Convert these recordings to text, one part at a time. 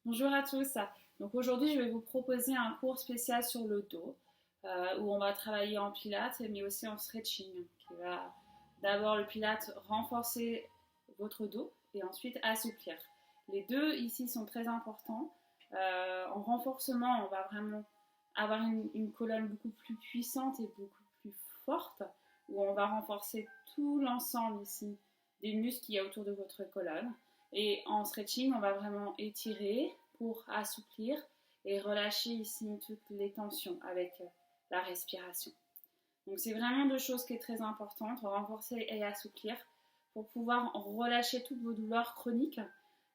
Bonjour à tous. Donc aujourd'hui, je vais vous proposer un cours spécial sur le dos où on va travailler en pilates mais aussi en stretching qui va d'abord le pilates renforcer votre dos et ensuite assouplir. Les deux ici sont très importants. En renforcement, on va vraiment avoir une colonne beaucoup plus puissante et beaucoup plus forte où on va renforcer tout l'ensemble ici des muscles qu'il y a autour de votre colonne. Et en stretching, on va vraiment étirer pour assouplir et relâcher ici toutes les tensions avec la respiration. Donc c'est vraiment deux choses qui sont très importantes, renforcer et assouplir pour pouvoir relâcher toutes vos douleurs chroniques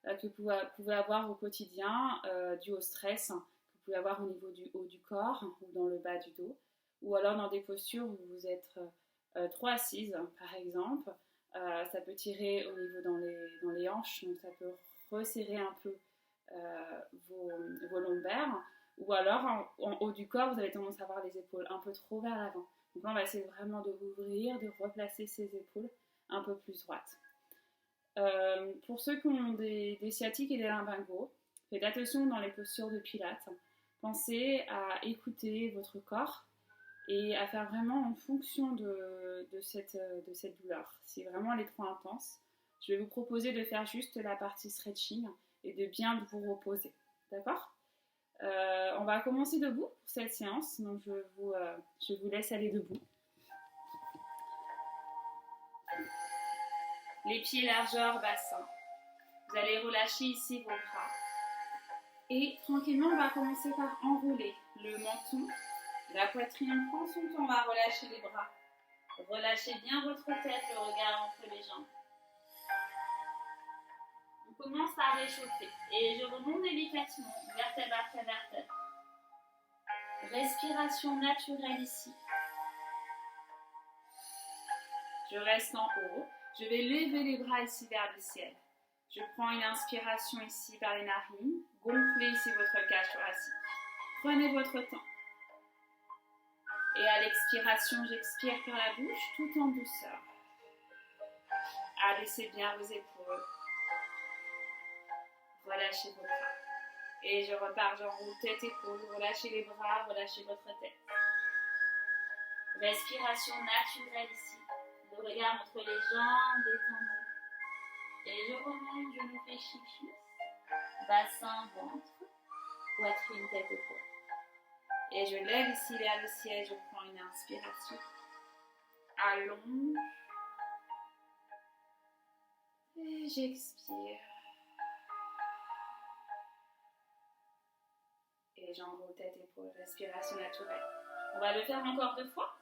que vous pouvez avoir au quotidien dues au stress que vous pouvez avoir au niveau du haut du corps ou dans le bas du dos, ou alors dans des postures où vous êtes trop assise par exemple. Ça peut tirer au niveau dans les hanches, donc ça peut resserrer un peu vos lombaires. Ou alors en haut du corps, vous avez tendance à avoir les épaules un peu trop vers l'avant. Donc là, on va essayer vraiment de ouvrir, de replacer ses épaules un peu plus droites. Pour ceux qui ont des sciatiques et des lumbagos, faites attention dans les postures de pilates. Pensez à écouter votre corps et à faire vraiment en fonction de cette douleur. Si vraiment elle est trop intense, je vais vous proposer de faire juste la partie stretching et de bien vous reposer. D'accord ? On va commencer debout pour cette séance, donc je vous laisse aller debout. Les pieds largeur bassin. Vous allez relâcher ici vos bras. Et tranquillement, on va commencer par enrouler le menton. La poitrine prend son temps, on va relâcher les bras. Relâchez bien votre tête, le regard entre les jambes. On commence par réchauffer. Et je remonte délicatement, vertèbre après vertèbre. Respiration naturelle ici. Je reste en haut. Je vais lever les bras ici vers le ciel. Je prends une inspiration ici par les narines. Gonflez ici votre cage thoracique. Prenez votre temps. Et à l'expiration, j'expire par la bouche tout en douceur. Abaissez bien vos épaules. Relâchez vos bras. Et je repars, j'enroule tête-épaule. Relâchez les bras, relâchez votre tête. Respiration naturelle ici. Le regard entre les jambes détendu. Et je remonte, je me fais chichi. Bassin, ventre, poitrine, tête-épaule. Et je lève ici vers le ciel, je prends une inspiration. Allonge. Et j'expire. Et j'enroule tête, épaule, respiration naturelle. On va le faire encore 2 fois.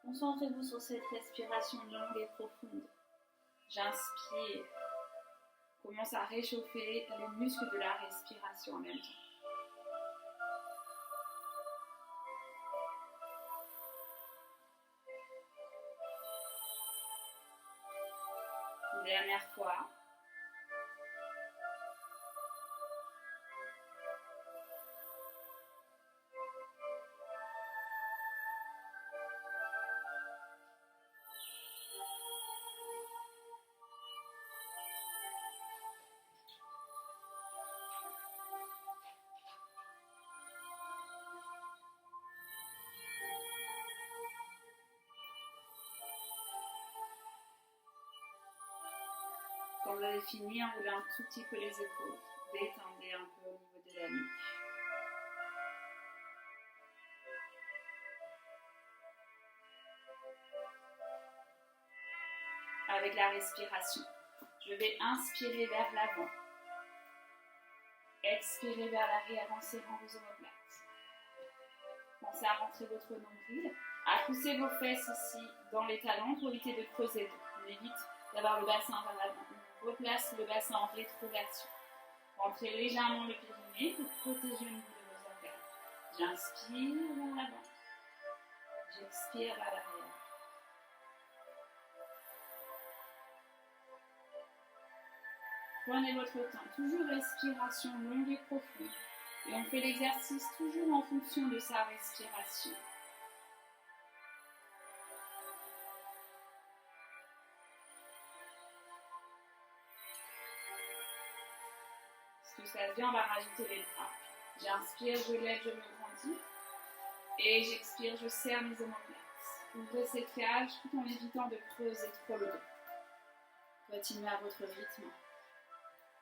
Concentrez-vous sur cette respiration longue et profonde. J'inspire. Commence à réchauffer les muscles de la respiration en même temps. Une dernière fois. Quand vous avez fini, enroulez un tout petit peu les épaules. Détendez un peu au niveau de la nuque. Avec la respiration, je vais inspirer vers l'avant. Expirez vers l'arrière en serrant vos omoplates. Pensez à rentrer votre nombril, à pousser vos fesses ici dans les talons pour éviter de creuser. On évite d'avoir le bassin vers l'avant. On replace le bassin en rétroversion. Rentrez légèrement le périnée pour protéger le niveau de vos organes. J'inspire vers l'avant. J'expire vers l'arrière. Prenez votre temps. Toujours respiration longue et profonde. Et on fait l'exercice toujours en fonction de sa respiration. Jusqu'à la vie, on va rajouter les bras. J'inspire, je lève, je me grandis. Et j'expire, je serre mes omoplates. Ouvrez ces cages tout en évitant de creuser trop le dos. Continuez à votre rythme.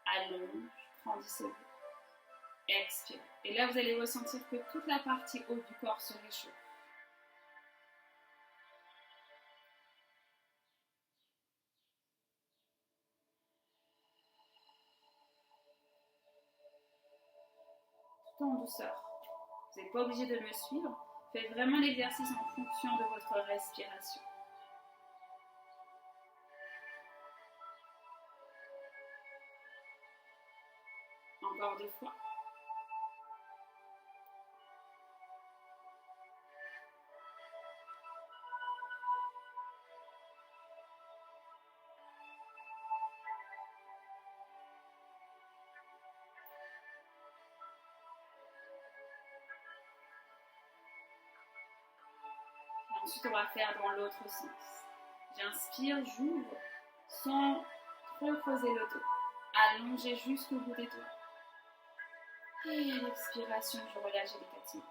Allonge, grandissez-vous. Expire. Et là, vous allez ressentir que toute la partie haute du corps se réchauffe. Tout en douceur. Vous n'êtes pas obligé de me suivre. Faites vraiment l'exercice en fonction de votre respiration. Encore 2 fois. Et ensuite, on va faire dans l'autre sens. J'inspire, j'ouvre sans trop creuser le dos. Allongez jusqu'au bout des doigts. Et à l'expiration, je relâche délicatement.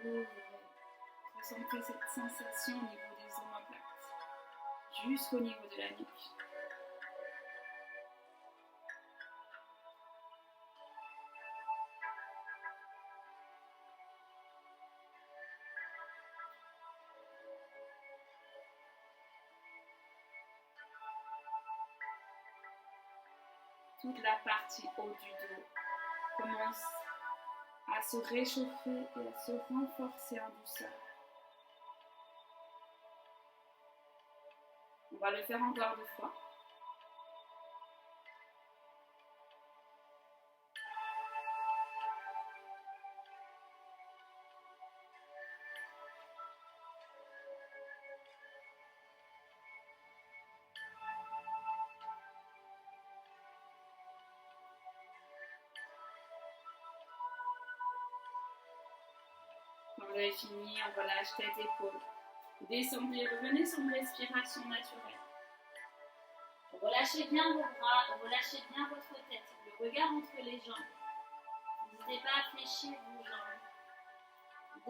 Ouvrez. Ressentez cette sensation au niveau des omoplates, jusqu'au niveau de la nuque. Toute la partie haute du dos commence à se réchauffer et à se renforcer en douceur. On va le faire encore 2 fois. Quand vous avez fini, on relâche tête, épaules. Descendez, revenez sur une respiration naturelle. Relâchez bien vos bras, relâchez bien votre tête, le regard entre les jambes. N'hésitez pas à fléchir vos jambes.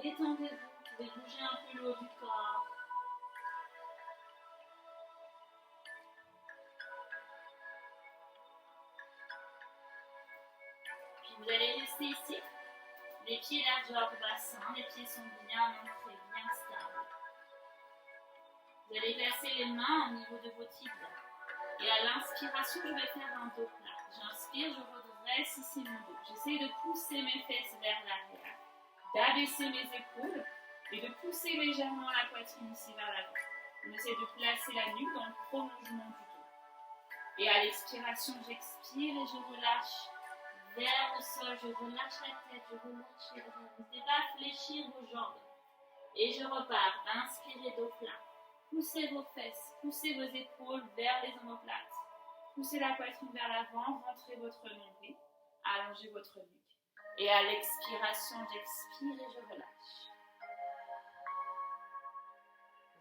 Détendez-vous, vous pouvez bouger un peu le haut du corps. Puis vous allez rester ici. Les pieds largeur bassin, les pieds sont bien ancrés, bien stables. Vous allez placer les mains au niveau de vos tibias. Et à l'inspiration, je vais faire un dos plat. J'inspire, je redresse ici mon dos. J'essaie de pousser mes fesses vers l'arrière, d'abaisser mes épaules et de pousser légèrement la poitrine ici vers l'avant. On essaie de placer la nuque dans le prolongement du dos. Et à l'expiration, j'expire et je relâche vers le sol. Je relâche la tête, je relâche les bras. N'hésitez pas à fléchir vos jambes. Et je repars. Inspirez, dos plat. Poussez vos fesses, poussez vos épaules vers les omoplates. Poussez la poitrine vers l'avant, rentrez votre nombril, allongez votre nuque. Et à l'expiration, j'expire et je relâche.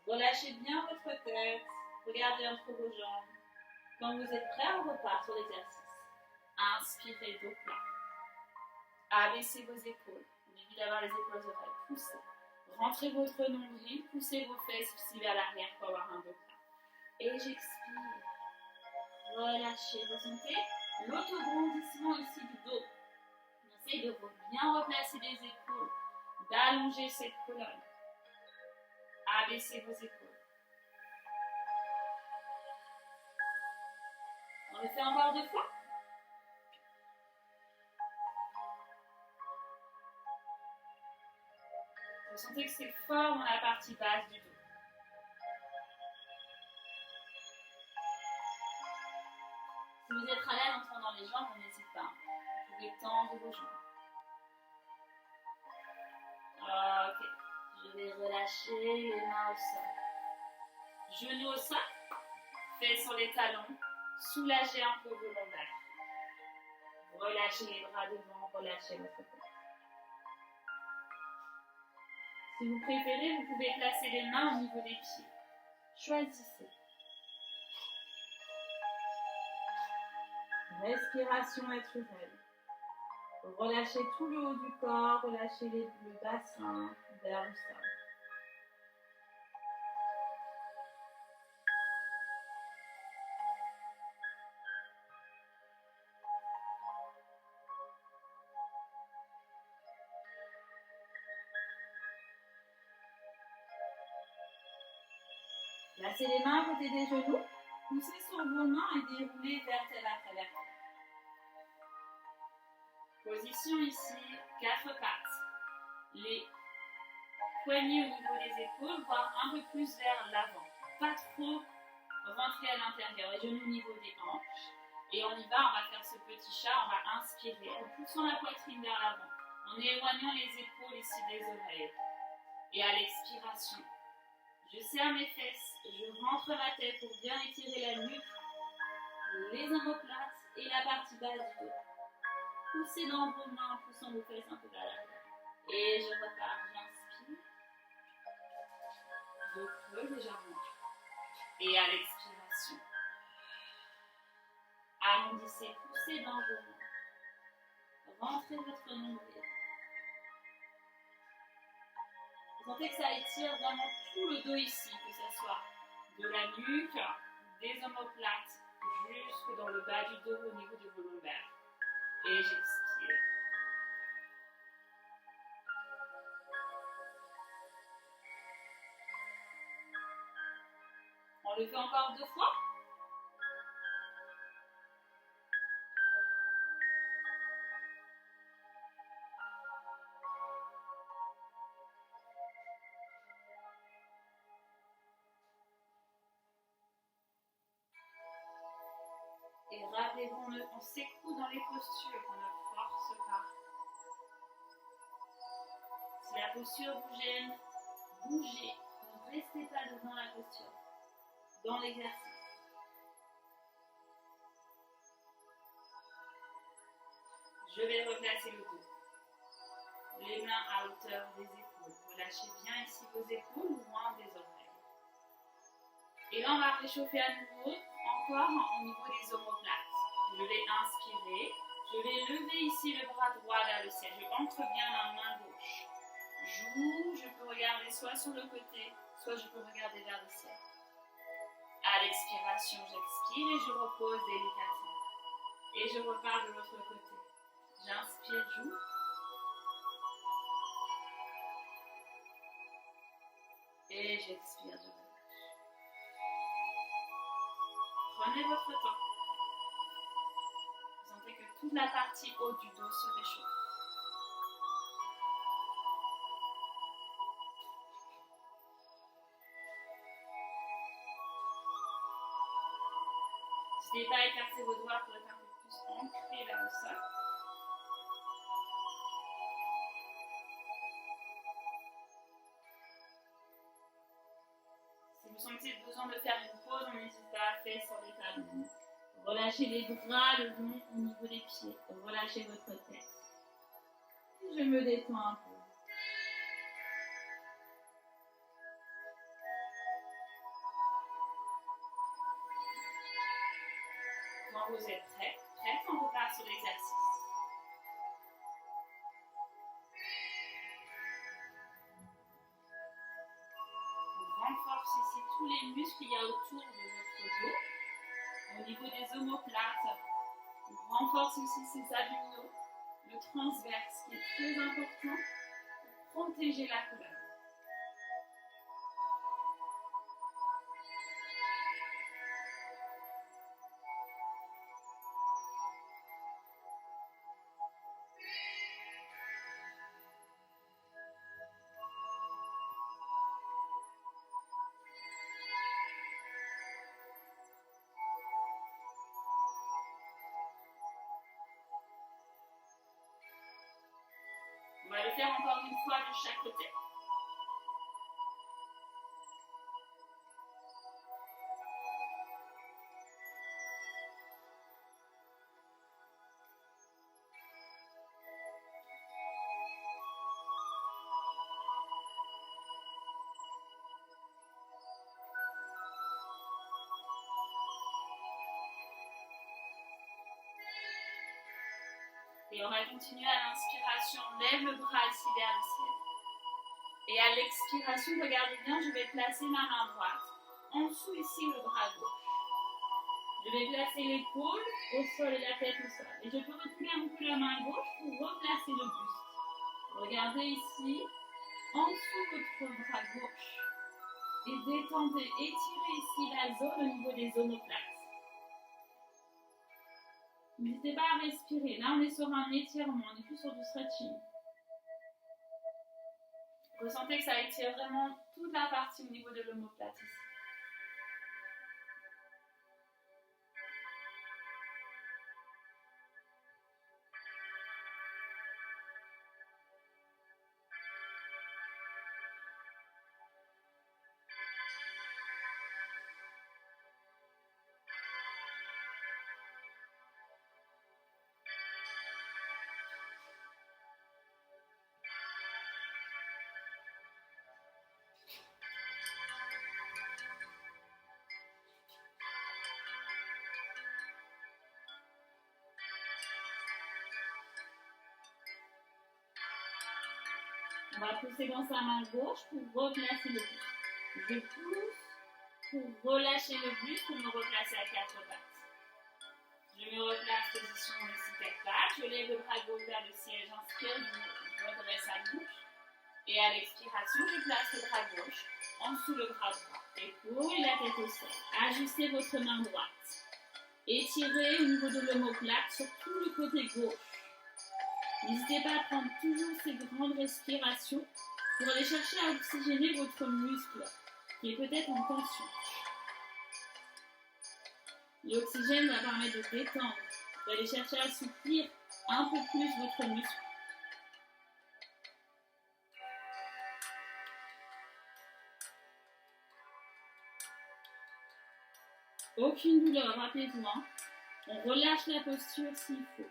Relâchez bien votre tête, regardez entre vos jambes. Quand vous êtes prêts, on repart sur l'exercice. Inspirez, dos plat. Abaissez vos épaules. On évite d'avoir les épaules aux oreilles. Poussez. Rentrez votre nombril, poussez vos fesses ici vers l'arrière pour avoir un dos plat. Et j'expire. Relâchez, ressentez l'autograndissement ici du dos. On essaye de bien replacer les épaules, d'allonger cette colonne. Abaissez vos épaules. On le fait encore 2 fois. Vous sentez que c'est fort dans la partie basse du dos. Si vous êtes à l'aise en tendant les jambes, on n'hésite pas. Vous pouvez tendre vos jambes. Ok. Je vais relâcher les mains au sol. Genoux au sol. Fesses sur les talons. Soulagez un peu vos lombaires. Relâchez les bras devant, relâchez votre corps. Si vous préférez, vous pouvez placer les mains au niveau des pieds. Choisissez. Respiration naturelle. Relâchez tout le haut du corps, relâchez le bassin vers le sol. Placez les mains à côté des genoux, poussez sur vos mains et déroulez vertèbre après vertèbre. Position ici, 4 pattes. Les poignets au niveau des épaules, voire un peu plus vers l'avant. Pas trop rentrer à l'intérieur, les genoux au niveau des hanches. Et on y va, on va faire ce petit chat, on va inspirer en poussant la poitrine vers l'avant, en éloignant les épaules ici des oreilles. Et à l'expiration, je serre mes fesses, je rentre ma tête pour bien étirer la nuque, les omoplates et la partie basse du dos. Poussez dans vos mains en poussant vos fesses un peu vers l'arrière. Et je repars, j'inspire. Dos creux légèrement. Et à l'expiration, arrondissez, poussez dans vos mains. Rentrez votre nombril. Vous sentez que ça étire vraiment tout le dos ici, que ce soit de la nuque, des omoplates, jusque dans le bas du dos au niveau de vos lombaires. Et j'expire. On le fait encore 2 fois. Et rappelez-vous, on s'écoute dans les postures, on ne force pas. Si la posture vous gêne, bougez. Ne restez pas devant la posture, dans l'exercice. Je vais replacer le dos. Les mains à hauteur des épaules. Relâchez bien ici vos épaules, loin des oreilles. Et là, on va réchauffer à nouveau, encore au niveau des omoplates. Je vais inspirer. Je vais lever ici le bras droit vers le ciel. Je ancre bien la main gauche. J'ouvre, je peux regarder soit sur le côté, soit je peux regarder vers le ciel. À l'expiration, j'expire et je repose délicatement. Et je repars de l'autre côté. J'inspire, j'ouvre. Et j'expire, je relâche. Prenez votre temps. Vous sentez que toute la partie haute du dos se réchauffe. N'hésitez pas à écarter vos doigts pour être un peu plus ancrés vers le sol. Si vous sentez besoin de faire une pause, on n'hésite pas à faire sur les talons. Relâchez les bras le long au niveau des pieds. Relâchez votre tête. Je me détends un peu. Quand vous êtes prête, on repart sur l'exercice. On renforce ici tous les muscles qu'il y a autour de votre dos. Au niveau des omoplates, on renforce ici ces abdominaux, le transverse qui est très important pour protéger la colonne. On va le faire encore une fois de chaque côté. Et on va continuer à l'inspiration. Lève le bras ici vers le ciel. Et à l'expiration, regardez bien, je vais placer ma main droite. En dessous ici, le bras gauche. Je vais placer l'épaule au sol et la tête au sol. Et je peux retourner un peu la main gauche pour replacer le buste. Regardez ici, en dessous votre bras gauche. Et détendez, étirez ici la zone au niveau des omoplates. N'hésitez pas à respirer. Là, on est sur un étirement, on n'est plus sur du stretching. Ressentez que ça étire vraiment toute la partie au niveau de l'omoplate ici. On va pousser dans sa main gauche pour replacer le buste. Je pousse pour relâcher le buste pour me replacer à quatre pattes. Je me replace position ici quatre pattes. Je lève le bras gauche vers le ciel. J'inspire, je redresse à bouche. Et à l'expiration, je place le bras gauche en dessous le bras droit. Épaule et la tête au sol. Ajustez votre main droite. Étirez au niveau de l'omoplate sur tout le côté gauche. N'hésitez pas à prendre toujours ces grandes respirations pour aller chercher à oxygéner votre muscle qui est peut-être en tension. L'oxygène va permettre de détendre, d'aller chercher à assouplir un peu plus votre muscle. Aucune douleur, rappelez-vous. On relâche la posture s'il faut.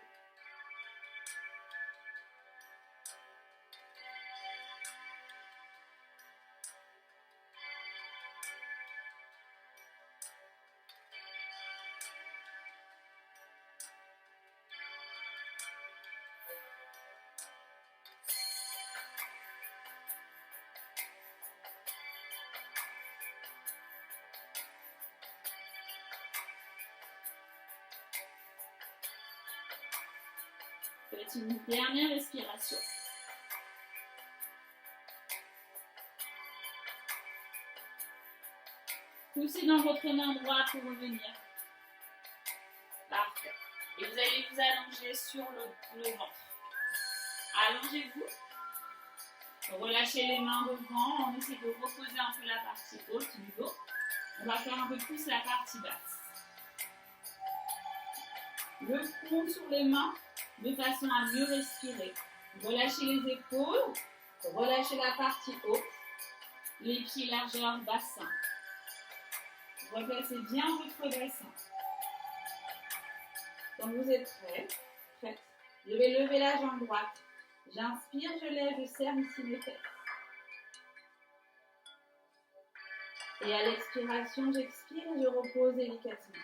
Faites une dernière respiration. Poussez dans votre main droite pour revenir. Parfait. Et vous allez vous allonger sur le ventre. Allongez-vous. Relâchez les mains devant. On essaie de reposer un peu la partie haute du dos. On va faire un peu plus la partie basse. Le front sur les mains de façon à mieux respirer. Relâchez les épaules. Relâchez la partie haute. Les pieds largeur bassin. Replacez bien votre bassin. Quand vous êtes prête, je vais lever la jambe droite. J'inspire, je lève, je serre ici mes fesses. Et à l'expiration, j'expire et je repose délicatement.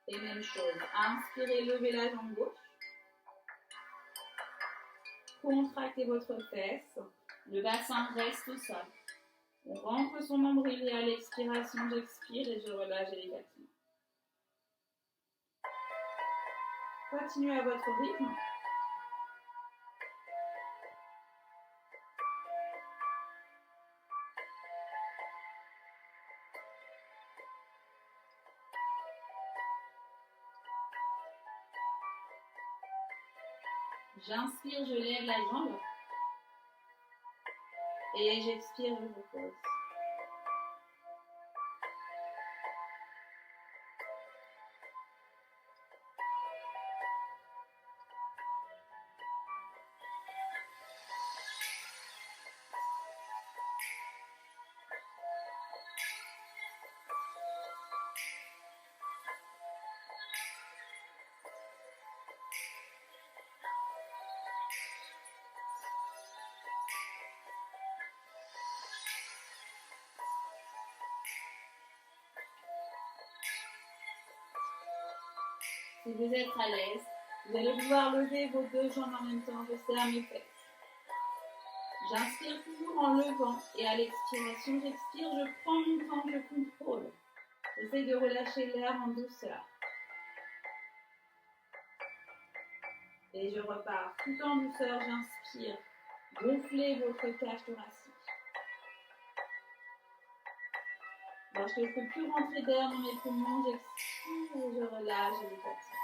Et même chose, inspirez, levez la jambe gauche. Contractez votre fesse. Le bassin reste au sol. On rentre son nombril et à l'expiration, j'expire et je relâche délicatement. Continuez à votre rythme. J'inspire, je lève la jambe. Et j'expire, je repose. Si vous êtes à l'aise, vous allez pouvoir lever vos deux jambes en même temps. Je serre mes fesses. J'inspire toujours en levant et à l'expiration, j'expire, je prends mon temps, je contrôle. J'essaie de relâcher l'air en douceur. Et je repars tout en douceur, j'inspire. Gonflez votre cage thoracique. Lorsque je ne peux plus rentrer d'air dans mes poumons, j'expire et je relâche et je fatigue.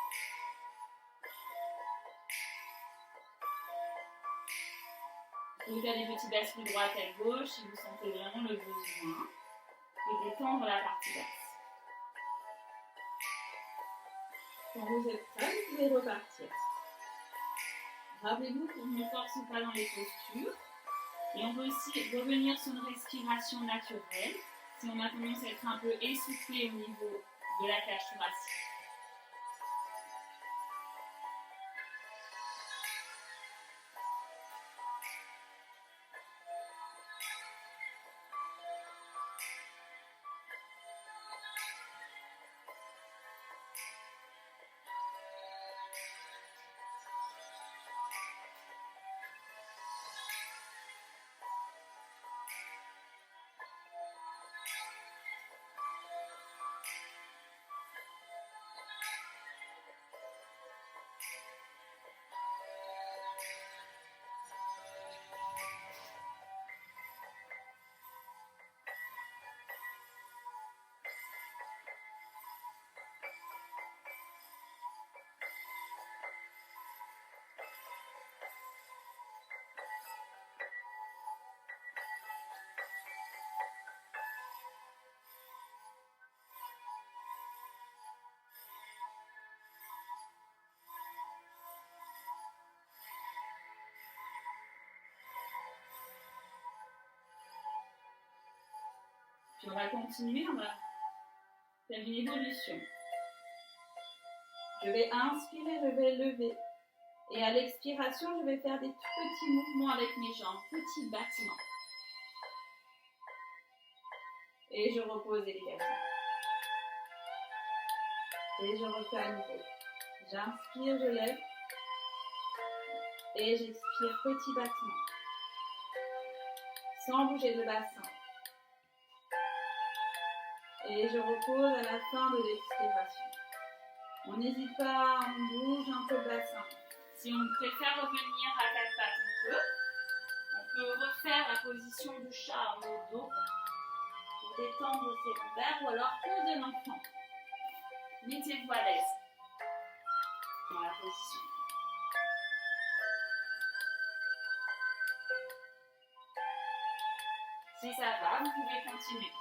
Vous pouvez faire des petits bascules droite à gauche si vous sentez vraiment le besoin de détendre la partie basse. Quand vous êtes prêt, vous pouvez repartir. Rappelez-vous qu'on ne force pas dans les postures. Et on peut aussi revenir sur une respiration naturelle si on a tendance à être un peu essoufflé au niveau de la cage thoracique. Puis on va continuer, on va faire une évolution. Je vais inspirer, je vais lever. Et à l'expiration, je vais faire des tout petits mouvements avec mes jambes, petits battements. Et je repose délicatement. Et je refais à nouveau. J'inspire, je lève. Et j'expire, petit battement. Sans bouger le bassin. Et je repose à la fin de l'expiration. On n'hésite pas, on bouge un peu le bassin. Si on préfère revenir à quatre pattes, on peut refaire la position du chat en le dos pour détendre ses lombaires ou alors que de l'enfant. Mettez-vous à l'aise dans la position. Si ça va, vous pouvez continuer.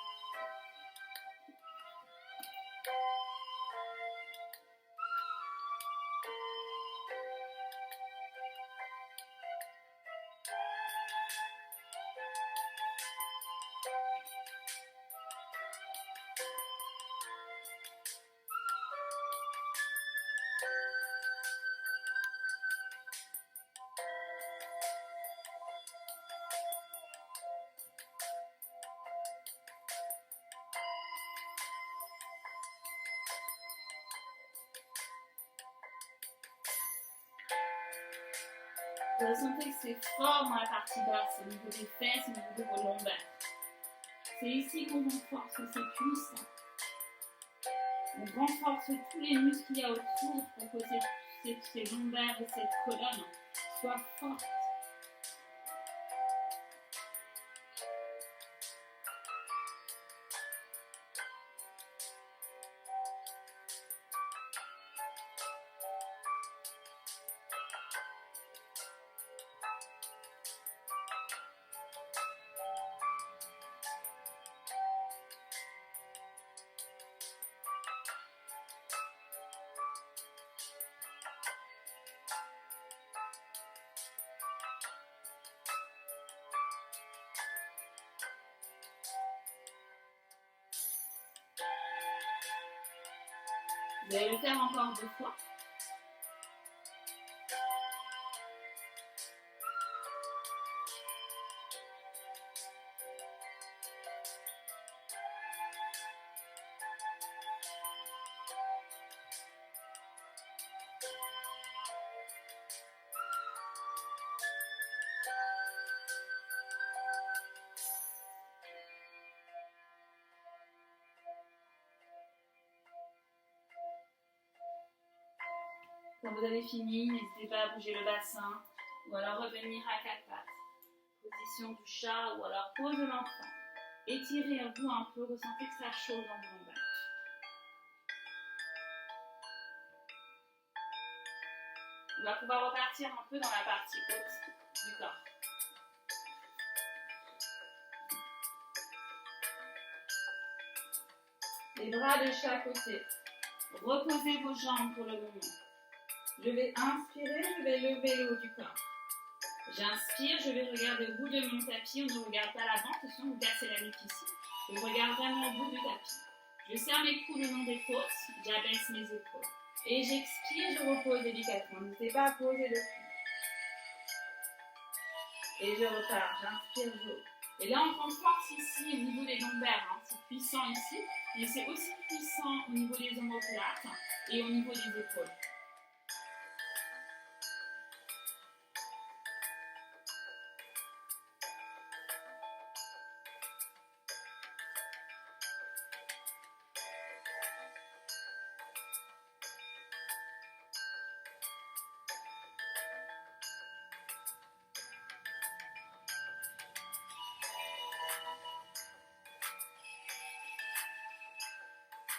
Vous ressentez que c'est fort dans la partie basse, au niveau des fesses, au niveau de vos lombaires. C'est ici qu'on renforce ces cuisses. On renforce tous les muscles qu'il y a autour pour que ces lombaires et cette colonne soient fortes. Vous allez le faire encore 2 fois. Quand vous avez fini, n'hésitez pas à bouger le bassin ou alors revenir à quatre pattes. Position du chat ou alors pose de l'enfant. Étirez-vous un peu, ressentez que ça chauffe dans vos lombaires. On va pouvoir repartir un peu dans la partie haute du corps. Les bras de chaque côté. Reposez vos jambes pour le moment. Je vais inspirer, je vais lever le haut du corps. J'inspire, je vais regarder au bout de mon tapis. On ne regarde pas l'avant, attention, vous cassez la nuque ici. Je regarde vraiment au bout du tapis. Je serre mes coudes le long des côtes, j'abaisse mes épaules. Et j'expire, je repose délicatement. N'hésitez pas à poser le cou. Et je repars, j'inspire, j'ouvre. Et là, on prend force ici au niveau des lombaires. Hein. C'est puissant ici, mais c'est aussi puissant au niveau des omoplates et au niveau des épaules.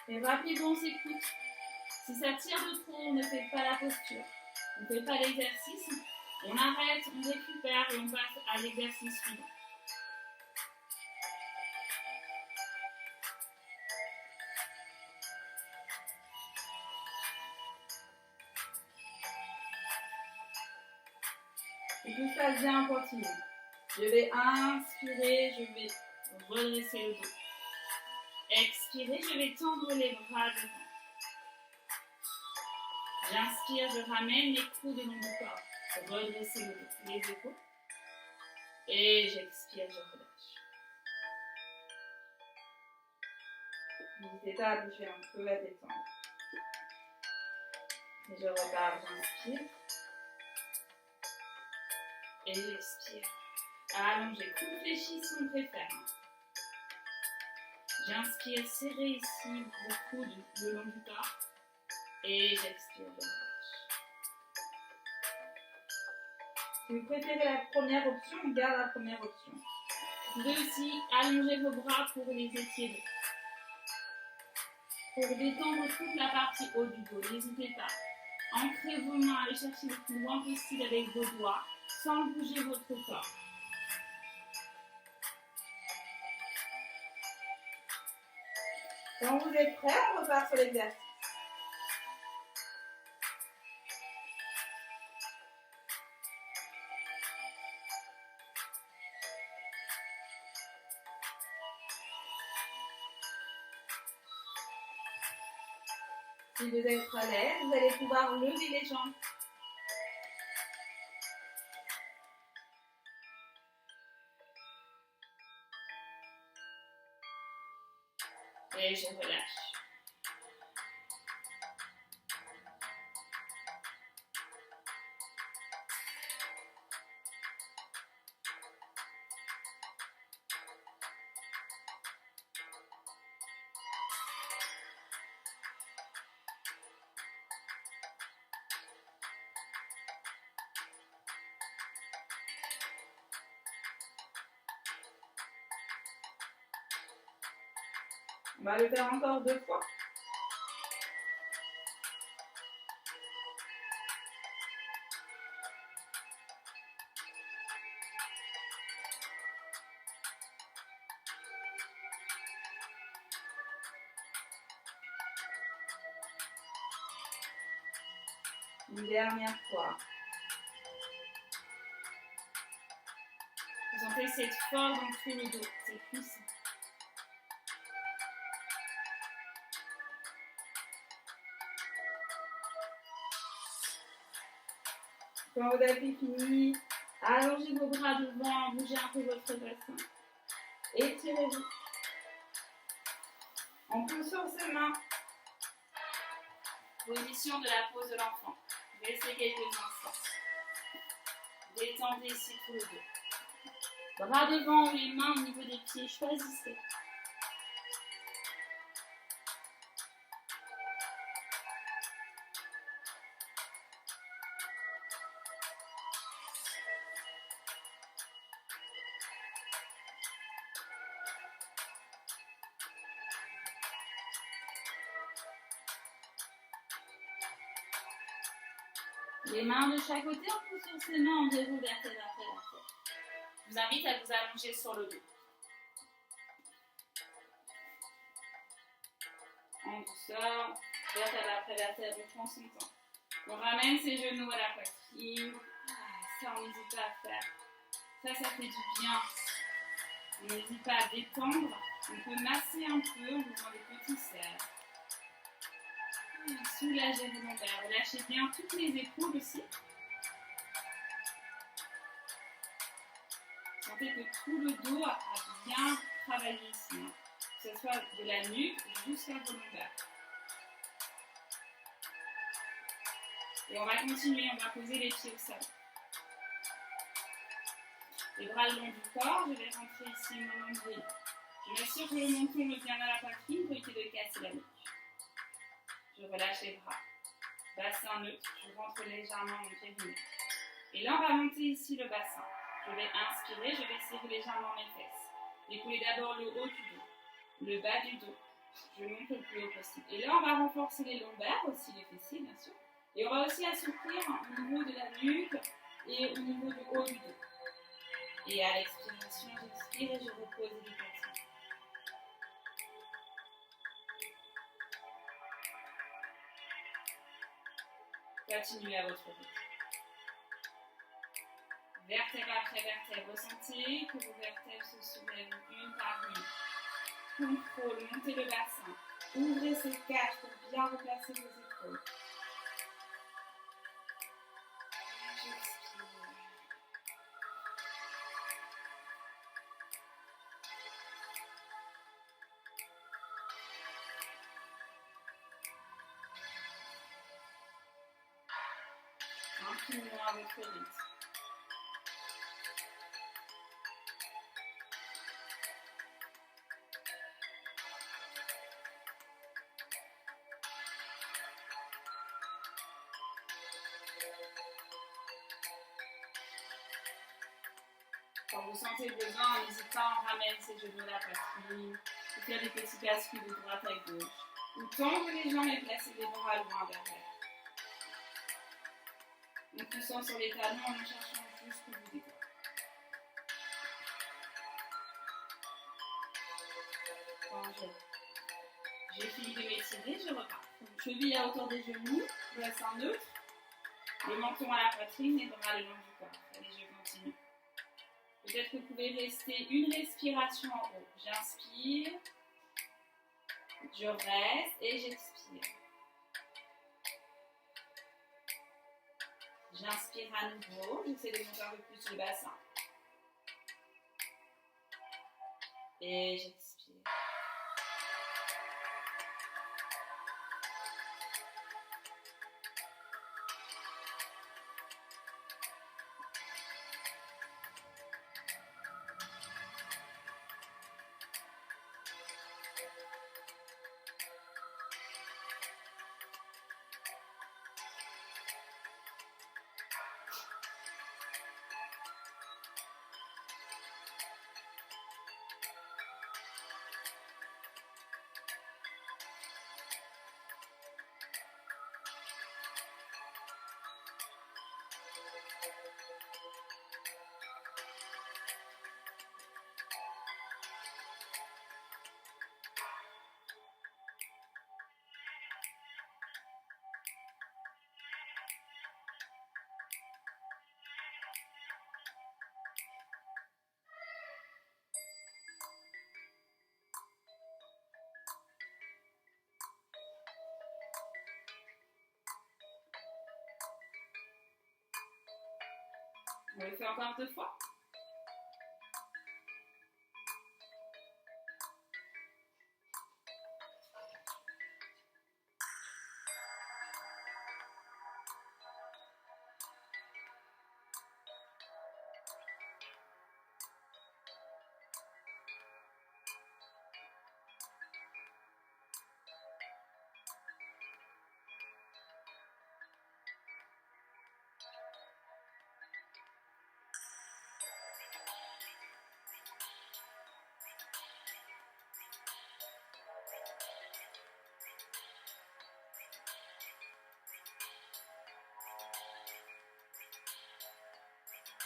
Et rapidement, on s'écoute. Si ça tire de trop, on ne fait pas la posture. On ne fait pas l'exercice. On arrête, on récupère et on passe à l'exercice suivant. Et tout se passe bien, on continue. Je vais inspirer, je vais redresser le dos. Expirez, je vais tendre les bras devant. J'inspire, je ramène les coudes le long du corps. Redressez le dos, les épaules. Et j'expire, je relâche. N'hésitez pas à bouger un peu, à détendre. Et je repars, j'inspire. Et j'expire. Allongez, coude fléchi si on préfère. J'inspire, serrez ici le coude le long du corps. Et j'expire, je relâche. Si vous préférez la première option, on garde la première option. Vous pouvez aussi allonger vos bras pour les étirer. Pour détendre toute la partie haute du dos, n'hésitez pas. Ancrez vos mains, allez chercher le plus loin possible avec vos doigts, sans bouger votre corps. Quand vous êtes prêts, on repart sur l'exercice. Si vous êtes à l'aise, vous allez pouvoir lever les jambes. Et je relâche. On va le faire encore 2 fois. Une dernière fois. Vous sentez cette force dans tout le dos, c'est puissant. Quand vous avez fini, allongez vos bras devant, bougez un peu votre bassin. Étirez-vous. On pousse sur ses mains. Position de la pose de l'enfant. Restez quelques instants. Détendez ici tout le dos. Bras devant ou les mains au niveau des pieds, choisissez. Les mains de chaque côté, on pousse sur ses mains, on déroule vertèbre après vertèbre. Je vous invite à vous allonger sur le dos. En douceur, vertèbre après vertèbre, on prend son temps. On ramène ses genoux à la poitrine. Ça, on n'hésite pas à faire. Ça fait du bien. On n'hésite pas à détendre. On peut masser un peu en faisant des petits cercles. Soulagez vos lombaires. Relâchez bien toutes les épaules aussi. Sentez que tout le dos a bien travaillé ici. Que ce soit de la nuque jusqu'à vos lombaires. Et on va continuer, on va poser les pieds au sol. Les bras le long du corps, je vais rentrer ici mon nombril. Je m'assure que le menton me vient à la poitrine pour éviter de casser la nuque. Je relâche les bras. Bassin neutre, je rentre légèrement mon périnée. Et là, on va monter ici le bassin. Je vais inspirer, je vais serrer légèrement mes fesses. Décoller d'abord le haut du dos, le bas du dos. Je monte le plus haut possible. Et là, on va renforcer les lombaires, aussi les fessiers, bien sûr. Et on va aussi assouplir au niveau de la nuque et au niveau du haut du dos. Et à l'expiration, j'expire et je repose délicatement. Continuez à votre rythme. Vertèbre après vertèbre, ressentez que vos vertèbres se soulèvent une par une. Contrôle, montez le bassin. Ouvrez ces cages pour bien replacer vos épaules. J'expire. Tranquillement à votre rythme. Quand vous sentez le besoin, n'hésitez pas, on ramène ses genoux à la poitrine, ou faire des petits bascules de droite à gauche, ou tendre les jambes et placer les bras loin derrière. En poussant sur les talons, en cherchant juste que vous détendez. Quand j'ai fini de m'étirer, je repars. Cheville à hauteur des genoux, bassin neutre, le menton à la poitrine, les bras le long du corps. Allez, je continue. Peut-être que vous pouvez rester une respiration en haut. J'inspire, je reste et j'expire. J'inspire à nouveau, j'essaie de monter un peu plus le bassin. Et j'expire. On le fait encore 2 fois.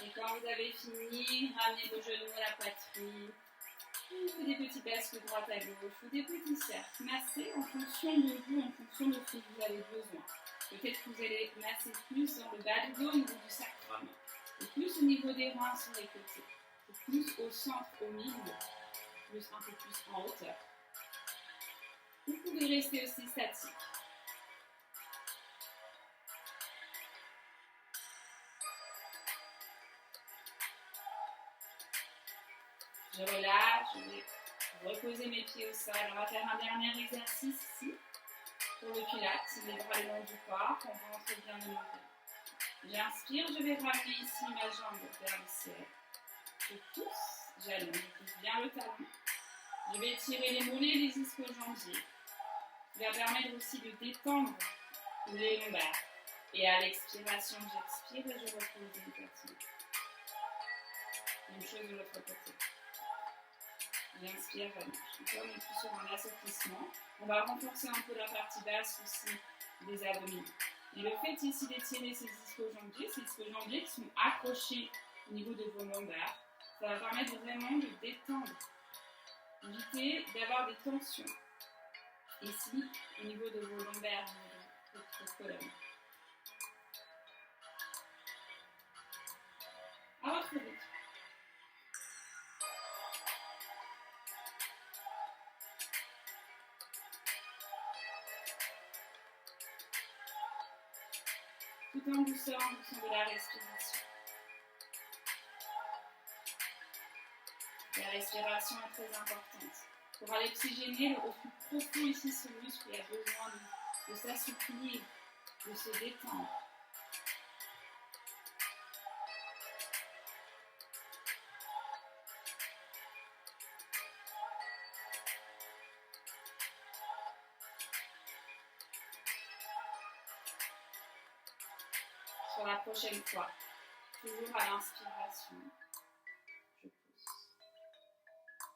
Et quand vous avez fini, ramenez vos genoux à la poitrine. Ou des petits basques de droite à gauche ou des petits cercles. Massez en fonction de vous, en fonction de ce que vous avez besoin. Peut-être que vous allez masser plus dans le bas du dos, au niveau du sacrum. Et plus au niveau des reins sur les côtés. Et plus au centre, au milieu. Plus un peu plus en hauteur. Vous pouvez rester aussi statique. Je relâche, je vais reposer mes pieds au sol. On va faire un dernier exercice ici pour le pilates, les bras le long du corps, on rentre bien le menton. J'inspire, je vais ramener ici ma jambe vers le ciel. Je pousse, j'allonge, je pousse bien le talon. Je vais étirer les mollets et les ischio-jambiers. Ça va permettre aussi de détendre les lombaires. Et à l'expiration, j'expire et je repose délicatement. Même chose de l'autre côté. J'inspire, j'allonge. Encore on est plus sur un assouplissement. On va renforcer un peu la partie basse aussi des abdominaux. Et le fait ici d'étirer ces ischio-jambiers qui sont accrochés au niveau de vos lombaires, ça va permettre vraiment de détendre. Évitez d'avoir des tensions ici au niveau de vos lombaires, au niveau de votre colonne. À votre rythme. Tout en douceur, en fonction de la respiration. La respiration est très importante. Pour aller oxygéner au plus profond ici ce muscle, il a besoin de s'assouplir, de se détendre. Sur la prochaine fois, toujours à l'inspiration, je pousse.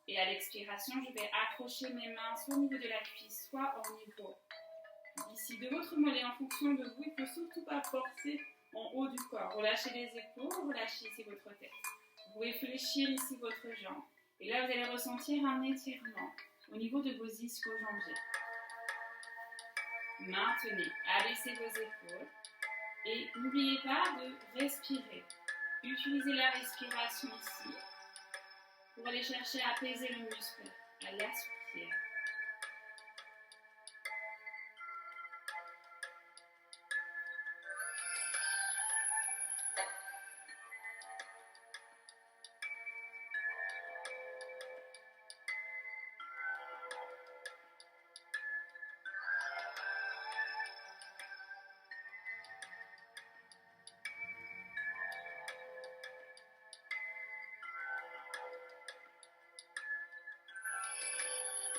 Et à l'expiration, je vais accrocher mes mains soit au niveau de la cuisse, soit au niveau ici de votre mollet. En fonction de vous, il ne faut surtout pas forcer en haut du corps. Relâchez les épaules, relâchez ici votre tête. Vous pouvez fléchir ici votre jambe. Et là, vous allez ressentir un étirement au niveau de vos ischio-jambiers. Maintenez, abaissez vos épaules. Et n'oubliez pas de respirer. Utilisez la respiration ici pour aller chercher à apaiser le muscle, à l'assouplir.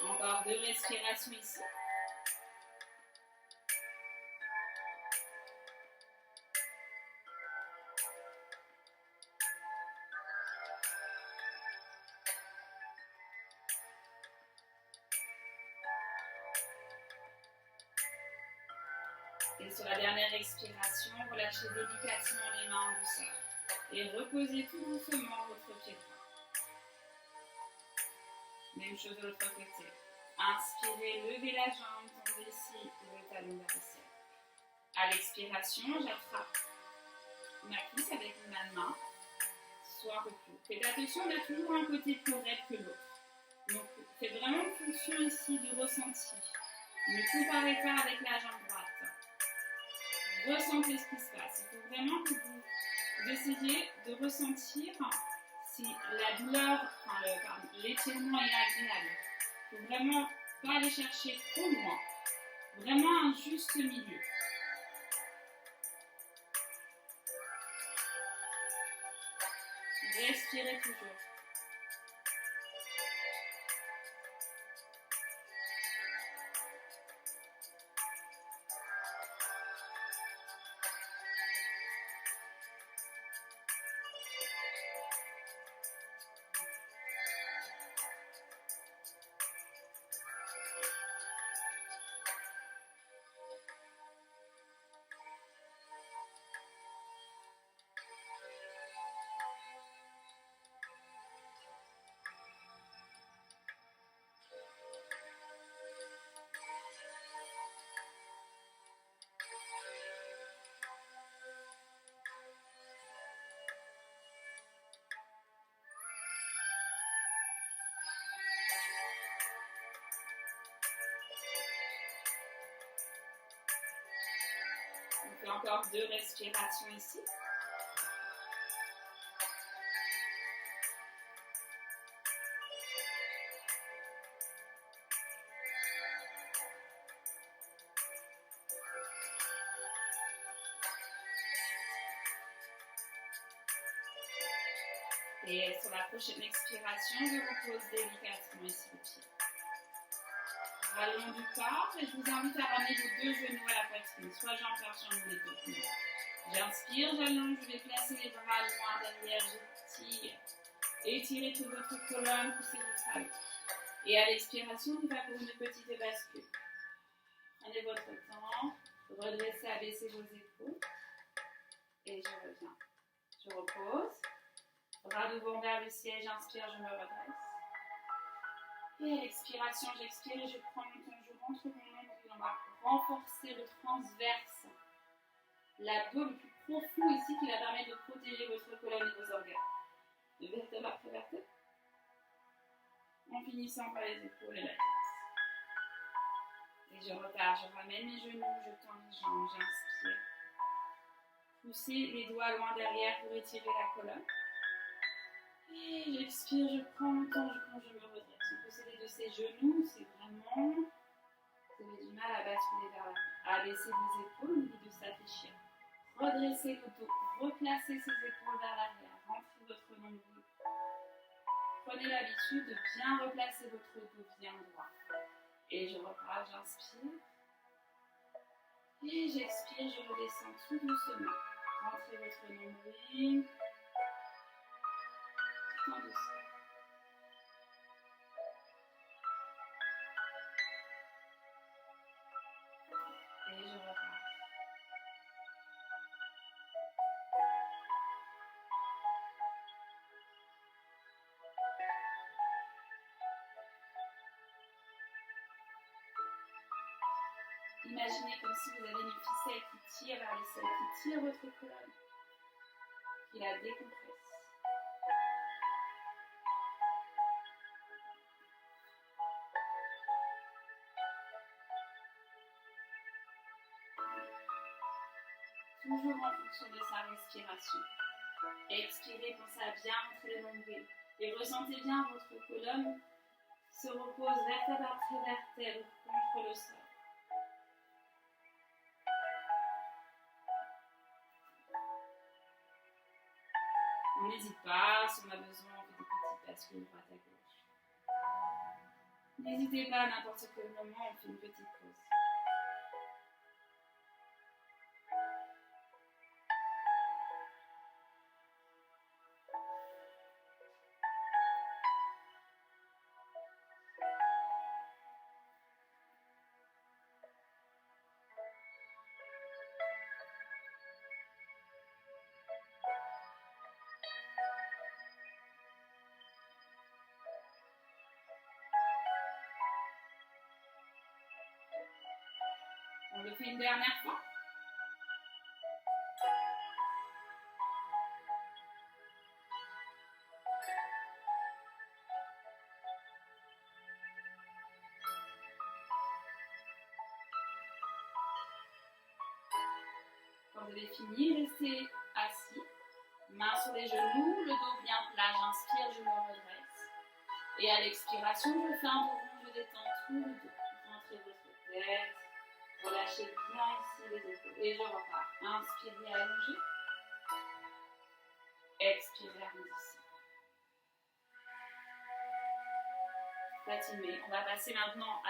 Encore 2 respirations ici. Et sur la dernière expiration, relâchez délicatement les mains en douceur. Et reposez tout doucement votre pied droit. Même chose de l'autre côté. Inspirez, levez la jambe, tendez ici le talon vers le ciel. À l'expiration, j'attrape ma cuisse avec ma main, soit un peu plus haut. Faites attention, on a toujours un côté plus raide que l'autre. Donc, faites vraiment une fonction ici de ressenti. Ne comparez pas avec la jambe droite. Ressentez ce qui se passe. Il faut vraiment que vous essayiez de ressentir si la douleur, l'étirement est agréable. Il ne faut vraiment pas aller chercher trop loin. Vraiment un juste milieu. Respirez toujours. fait encore 2 respirations ici. Et sur la prochaine expiration, je repose délicatement ici le pied. Bras le long du corps et je vous invite à ramener vos 2 genoux à la poitrine, soit jambe par jambe ou les 2. J'inspire, j'allonge, je vais placer les bras loin derrière, j'étire. Étirez toute votre colonne, poussez votre talon. Et à l'expiration, on va pour une petite bascule. Prenez votre temps, redressez, abaissez vos épaules. Et je reviens. Je repose. Bras devant vers le ciel, j'inspire, je me redresse. Et à l'expiration, j'expire et je prends mon temps, je rentre mon nombril. On va renforcer le transverse. L'abdos le plus profond ici qui va permettre de protéger votre colonne et vos organes. De vertèbre après vertèbre. En finissant par les épaules et la tête. Et je repars, je ramène mes genoux, je tends les jambes, j'inspire. Poussez les doigts loin derrière pour étirer la colonne. Et j'expire, je prends mon temps, je me redresse. On peut s'aider de ses genoux, c'est vraiment... Vous avez du mal à basculer vers l'avant. À baisser vos épaules, l'idée de s'afficher. Redressez le dos, replacez ses épaules vers l'arrière, rentrez votre nombril. Prenez l'habitude de bien replacer votre dos bien droit. Et je repars, j'inspire. Et j'expire, je redescends tout doucement. Rentrez votre nombril. Tout en douceur. Et je repars. Imaginez comme si vous avez une ficelle qui tire vers le sol, qui tire votre colonne, qui la décompresse. Toujours en fonction de sa respiration. Expirez, pensez à bien rentrer le nombril. Et ressentez bien votre colonne se repose vertèbre après vertèbre contre le sol. On n'hésite pas, si on a besoin, on fait des petites bascules droite à gauche. N'hésitez pas à n'importe quel moment, on fait une petite pause. On le fait une dernière fois. Quand vous avez fini, restez assis, mains sur les genoux, le dos bien plat, j'inspire, je me redresse. Et à l'expiration, je fais un dos rond, je détends tout le dos. Rentrez votre tête, relâchez bien ici les épaules. Et je repars. Inspirez, allongez. Expirez, arrondissez. Continuez. On va passer maintenant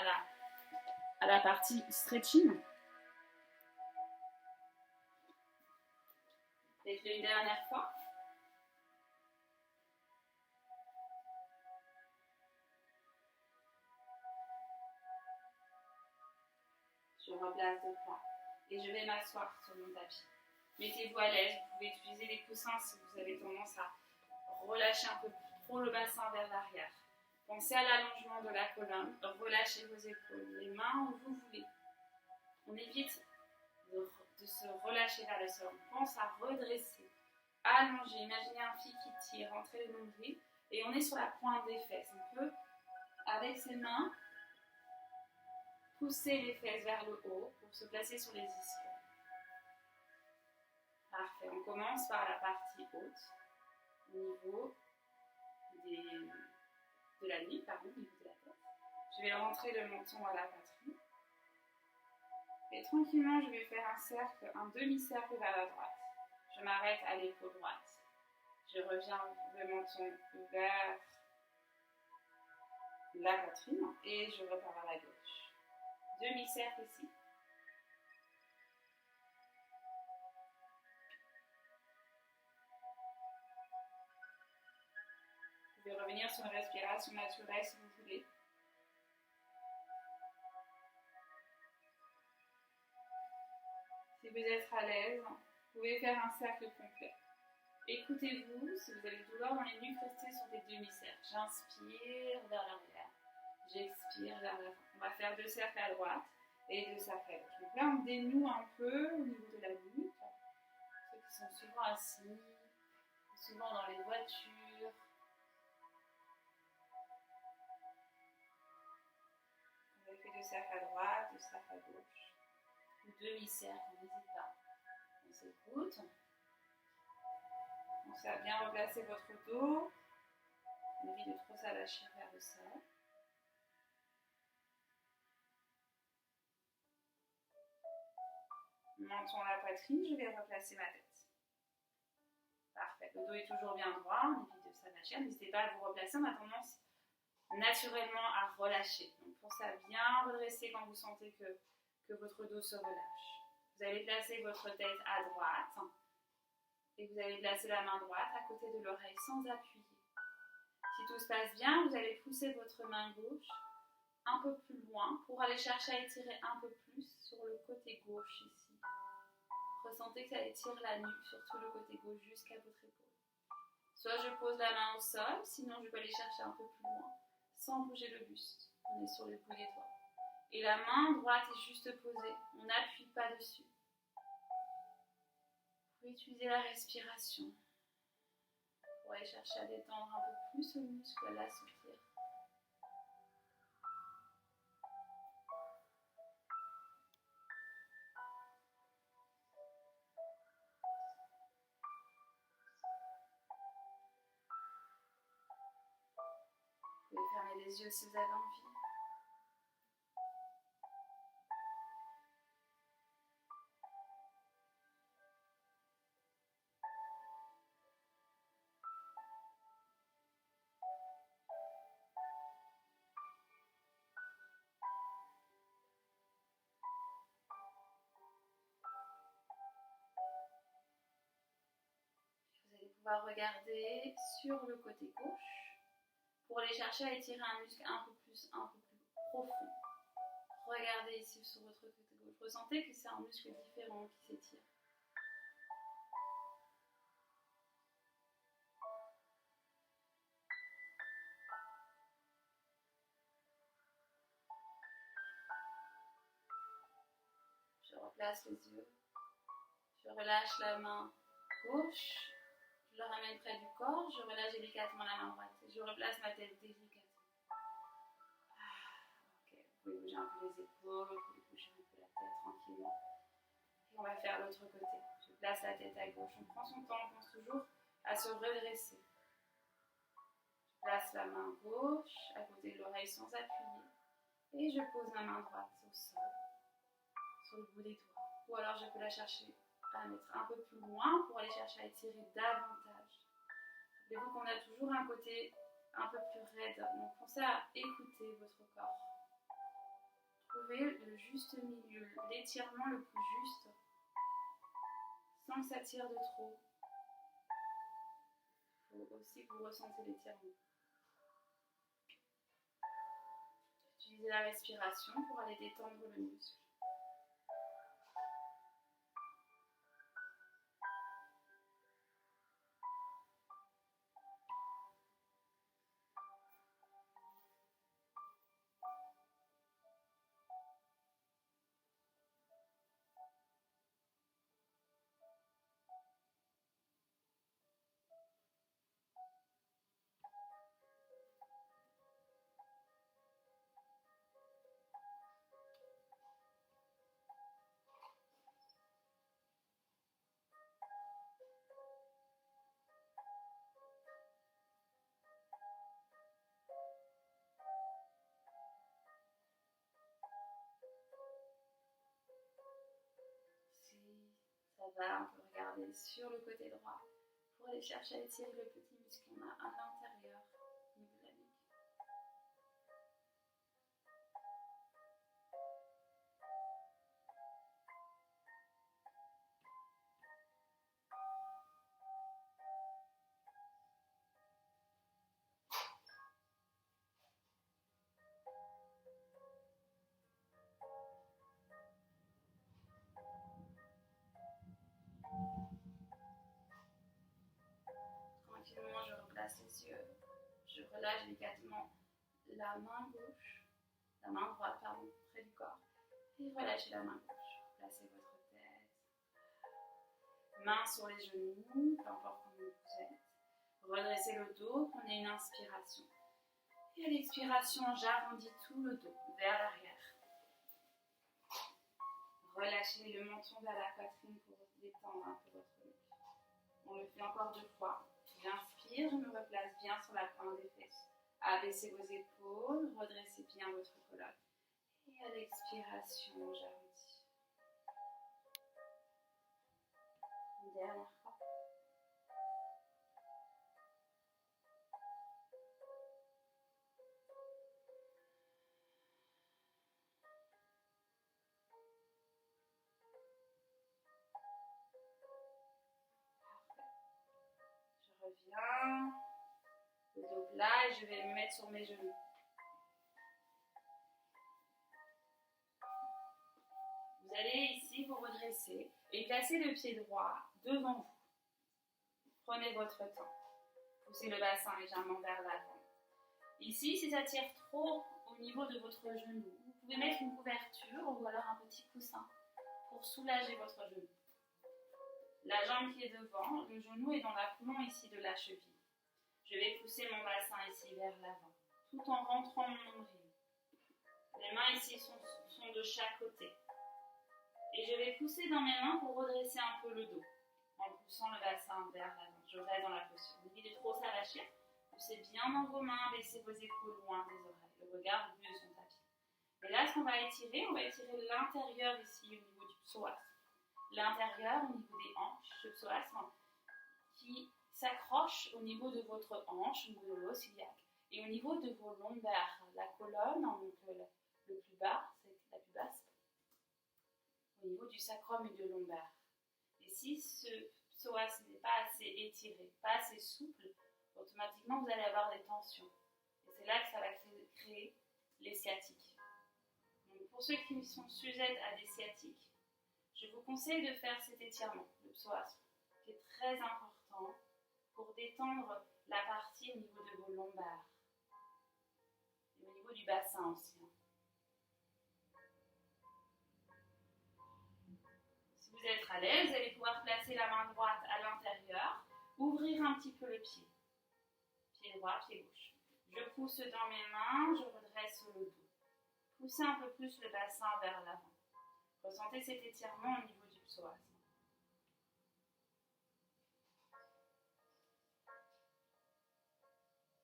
à la partie stretching. Faites-le une dernière fois. Je replace le plat et je vais m'asseoir sur mon tapis. Mettez-vous à l'aise, vous pouvez utiliser les coussins si vous avez tendance à relâcher un peu trop le bassin vers l'arrière. Pensez à l'allongement de la colonne, relâchez vos épaules, les mains où vous voulez. On évite de se relâcher vers le sol. On pense à redresser, allonger. Imaginez un fil qui tire, rentrez le nombril et on est sur la pointe des fesses. On peut, avec ses mains, pousser les fesses vers le haut pour se placer sur les ischions. Parfait. On commence par la partie haute, au niveau de la nuque, pardon, au niveau de la tête. Je vais rentrer le menton à la poitrine. Et tranquillement, je vais faire un cercle, un demi-cercle vers la droite. Je m'arrête à l'épaule droite. Je reviens le menton vers la poitrine et je repars à la gauche. Demi-cercle ici. Vous pouvez revenir sur une respiration naturelle si vous voulez. Si vous êtes à l'aise, vous pouvez faire un cercle complet. Écoutez-vous, si vous avez une douleur dans les nuques, restez sur des demi-cercles. J'inspire vers l'arrière, j'expire vers l'avant. On va faire 2 cercles à droite et 2 cercles à gauche. Donc là, on dénoue un peu au niveau de la nuque. Ceux qui sont souvent assis, souvent dans les voitures. On va faire 2 cercles à droite, 2 cercles à gauche. Ou demi-cercle, n'hésitez pas. On s'écoute. Pensez à bien replacer votre dos. On évite de trop s'allacher vers le sol. Menton à la poitrine, je vais replacer ma tête. Parfait. Le dos est toujours bien droit, on évite de s'attacher. N'hésitez pas à vous replacer, on a tendance naturellement à relâcher. Donc pensez à bien redresser quand vous sentez que votre dos se relâche. Vous allez placer votre tête à droite et vous allez placer la main droite à côté de l'oreille sans appuyer. Si tout se passe bien, vous allez pousser votre main gauche un peu plus loin pour aller chercher à étirer un peu plus sur le côté gauche ici. Ressentez que ça étire la nuque, surtout le côté gauche jusqu'à votre épaule. Soit je pose la main au sol, sinon je peux aller chercher un peu plus loin, sans bouger le buste. On est sur le bout des doigts. Et la main droite est juste posée, on n'appuie pas dessus. Vous pouvez utiliser la respiration pour aller chercher à détendre un peu plus le muscle, à l'assouplir. Vous pouvez fermer les yeux si vous avez envie. Vous allez pouvoir regarder sur le côté gauche pour aller chercher à étirer un muscle un peu plus profond. Regardez ici sur votre côté gauche. Ressentez que c'est un muscle différent qui s'étire. Je replace les yeux. Je relâche la main gauche. Je le ramène près du corps. Je relâche délicatement la main droite. Je replace ma tête délicatement. Ok, vous pouvez bouger un peu les épaules. Vous pouvez bouger un peu la tête tranquillement. Et on va faire l'autre côté. Je place la tête à gauche. On prend son temps. On pense toujours à se redresser. Je place la main gauche à côté de l'oreille sans appuyer. Et je pose ma main droite au sol, sur le bout des doigts. Ou alors je peux la chercher à mettre un peu plus loin pour aller chercher à étirer davantage. Rappelez-vous qu'on a toujours un côté un peu plus raide. Donc pensez à écouter votre corps. Trouvez le juste milieu, l'étirement le plus juste, sans que ça tire de trop. Il faut aussi que vous ressentez l'étirement. Utilisez la respiration pour aller détendre le muscle. Voilà, on peut regarder sur le côté droit pour aller chercher à étirer le petit muscle qu'on a à l'intérieur au niveau de la nuque. Tranquillement, je replace les yeux. Je relâche délicatement la main gauche, la main droite, pardon, près du corps. Et relâchez la main gauche. Placez votre tête. Main sur les genoux, peu importe comment vous êtes. Redressez le dos, prenez une inspiration. Et à l'expiration, j'arrondis tout le dos vers l'arrière. Relâchez le menton vers la poitrine pour détendre un peu votre nuque. On le fait encore 2 fois. J'inspire, je me replace bien sur la pointe des fesses. Abaissez vos épaules, redressez bien votre colonne. Et à l'expiration, j'arrondis. Une dernière fois. Je reviens, le dos plat et je vais me mettre sur mes genoux. Vous allez ici vous redresser et placer le pied droit devant vous. Prenez votre temps. Poussez le bassin légèrement vers l'avant. Ici, si ça tire trop au niveau de votre genou, vous pouvez mettre une couverture ou alors un petit coussin pour soulager votre genou. La jambe qui est devant, le genou est dans l'aplomb ici de la cheville. Je vais pousser mon bassin ici vers l'avant, tout en rentrant mon nombril. Les mains ici sont de chaque côté. Et je vais pousser dans mes mains pour redresser un peu le dos, en poussant le bassin vers l'avant. Je reste dans la posture. Évitez trop s'arracher. Poussez bien dans vos mains, baissez vos épaules loin des oreilles. Le regard au bout de son tapis. Et là, ce qu'on va étirer, l'intérieur ici au niveau du psoas. L'intérieur au niveau des hanches, le psoas qui s'accroche au niveau de votre hanche, au niveau de l'os iliaque, et au niveau de vos lombaires, la colonne, donc le plus bas, c'est la plus basse, au niveau du sacrum et de lombaire. Et si ce psoas n'est pas assez étiré, pas assez souple, automatiquement vous allez avoir des tensions. Et c'est là que ça va créer les sciatiques. Donc pour ceux qui sont sujets à des sciatiques, je vous conseille de faire cet étirement, le psoas, qui est très important pour détendre la partie au niveau de vos lombaires et au niveau du bassin aussi. Si vous êtes à l'aise, vous allez pouvoir placer la main droite à l'intérieur, ouvrir un petit peu le pied. Pied droit, pied gauche. Je pousse dans mes mains, je redresse le dos. Poussez un peu plus le bassin vers l'avant. Ressentez cet étirement au niveau du psoas.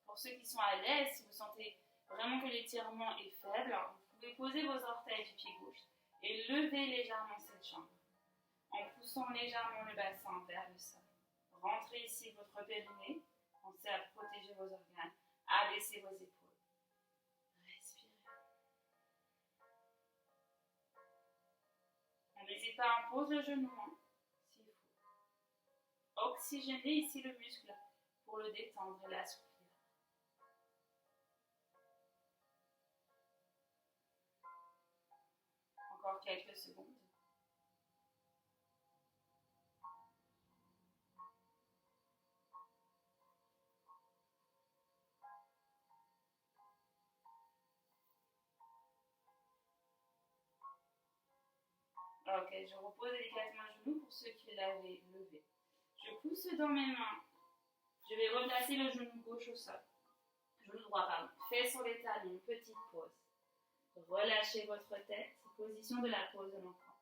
Pour ceux qui sont à l'aise, si vous sentez vraiment que l'étirement est faible, vous pouvez poser vos orteils du pied gauche et lever légèrement cette jambe en poussant légèrement le bassin vers le sol. Rentrez ici votre périnée, pensez à protéger vos organes, abaissez vos épaules. Respirez. On n'hésite pas, on pose le genou s'il faut. Oxygénez ici le muscle pour le détendre et l'assouplir. Encore quelques secondes. Ok, je repose délicatement le genou pour ceux qui l'avaient levé. Je pousse dans mes mains. Je vais replacer le genou gauche au sol. Genou droit, pardon. Fait sur les talons, petite pause. Relâchez votre tête, position de la pose de l'enfant.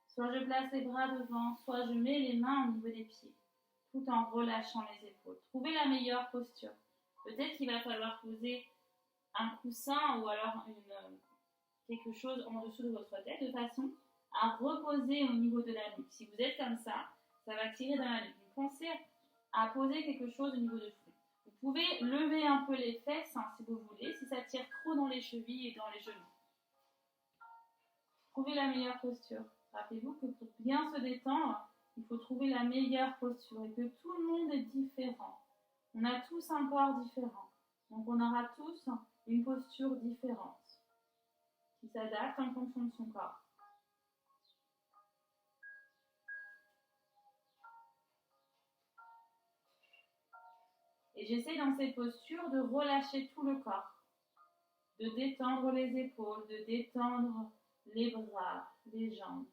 Soit je place les bras devant, soit je mets les mains au niveau des pieds, tout en relâchant les épaules. Trouvez la meilleure posture. Peut-être qu'il va falloir poser un coussin ou alors quelque chose en dessous de votre tête, de façon à reposer au niveau de la nuque. Si vous êtes comme ça va tirer dans la nuque. Donc, pensez à poser quelque chose au niveau de vous. Vous pouvez lever un peu les fesses si vous voulez, si ça tire trop dans les chevilles et dans les genoux. Trouvez la meilleure posture. Rappelez-vous que pour bien se détendre, il faut trouver la meilleure posture et que tout le monde est différent. On a tous un corps différent. Donc on aura tous une posture différente qui s'adapte en fonction de son corps. Et j'essaie dans cette posture de relâcher tout le corps, de détendre les épaules, de détendre les bras, les jambes.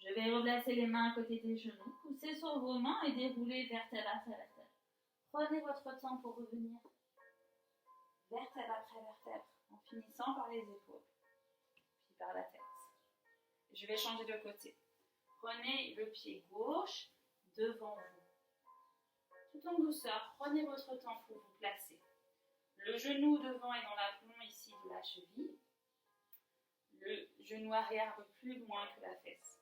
Je vais replacer les mains à côté des genoux, poussez sur vos mains et déroulez vertèbre après vertèbre. Prenez votre temps pour revenir vertèbre après vertèbre, en finissant par les épaules, puis par la tête. Je vais changer de côté. Prenez le pied gauche devant vous. Tout en douceur, prenez votre temps pour vous placer. Le genou devant est dans l'aplomb ici de la cheville. Le genou arrière un peu plus loin que la fesse.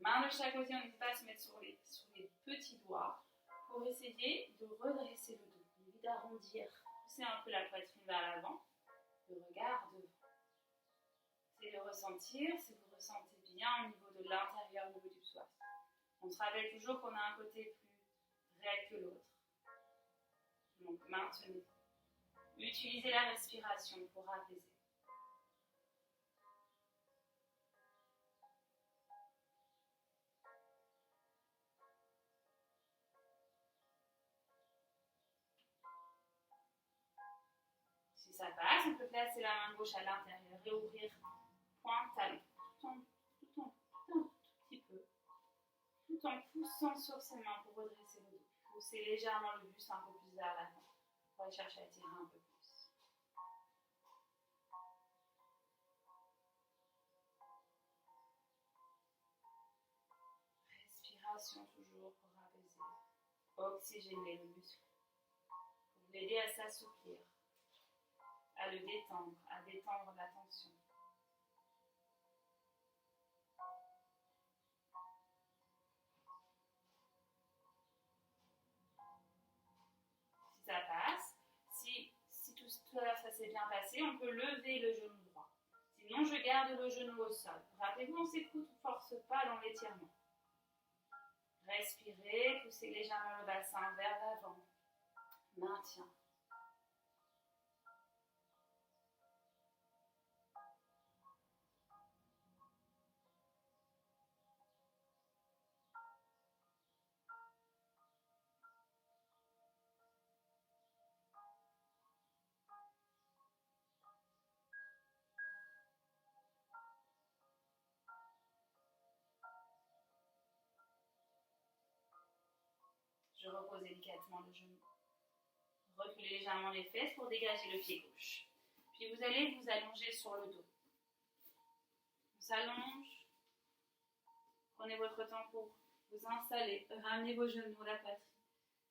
Main de chaque côté, on n'hésite pas à se mettre sur les petits doigts pour essayer de redresser le dos. On évite d'arrondir, pousser un peu la poitrine vers l'avant, le regard devant. Essayez de ressentir si vous ressentez bien au niveau de l'intérieur, au niveau du psoas. On se rappelle toujours qu'on a un côté plus raide que l'autre. Donc maintenez. Utilisez la respiration pour apaiser. Si ça passe, on peut placer la main gauche à l'intérieur et ouvrir pointe talon. Tout petit peu. Tout en poussant sur ses mains pour redresser le dos. Poussez légèrement le buste un peu plus vers l'avant. Pour aller chercher à tirer un peu plus. Respiration toujours pour apaiser. Oxygéner le muscle. Pour l'aider à s'assouplir, à le détendre, à détendre la tension. Si ça passe, si tout ça s'est bien passé, on peut lever le genou droit. Sinon, je garde le genou au sol. Rappelez-vous, on s'écoute, on ne force pas dans l'étirement. Respirez, poussez légèrement le bassin vers l'avant. Maintien. Je repose délicatement le genou. Reculez légèrement les fesses pour dégager le pied gauche. Puis vous allez vous allonger sur le dos. On s'allonge. Prenez votre temps pour vous installer. Ramenez vos genoux à la poitrine.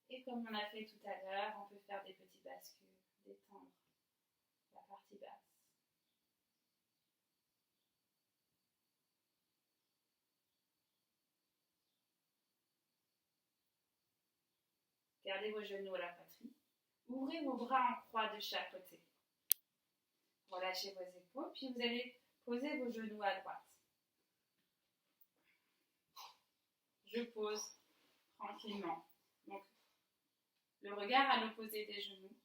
Et comme on a fait tout à l'heure, on peut faire des petites bascules. Détendre la partie basse. Gardez vos genoux à la poitrine. Ouvrez vos bras en croix de chaque côté. Relâchez vos épaules, puis vous allez poser vos genoux à droite. Je pose tranquillement. Donc, le regard à l'opposé des genoux.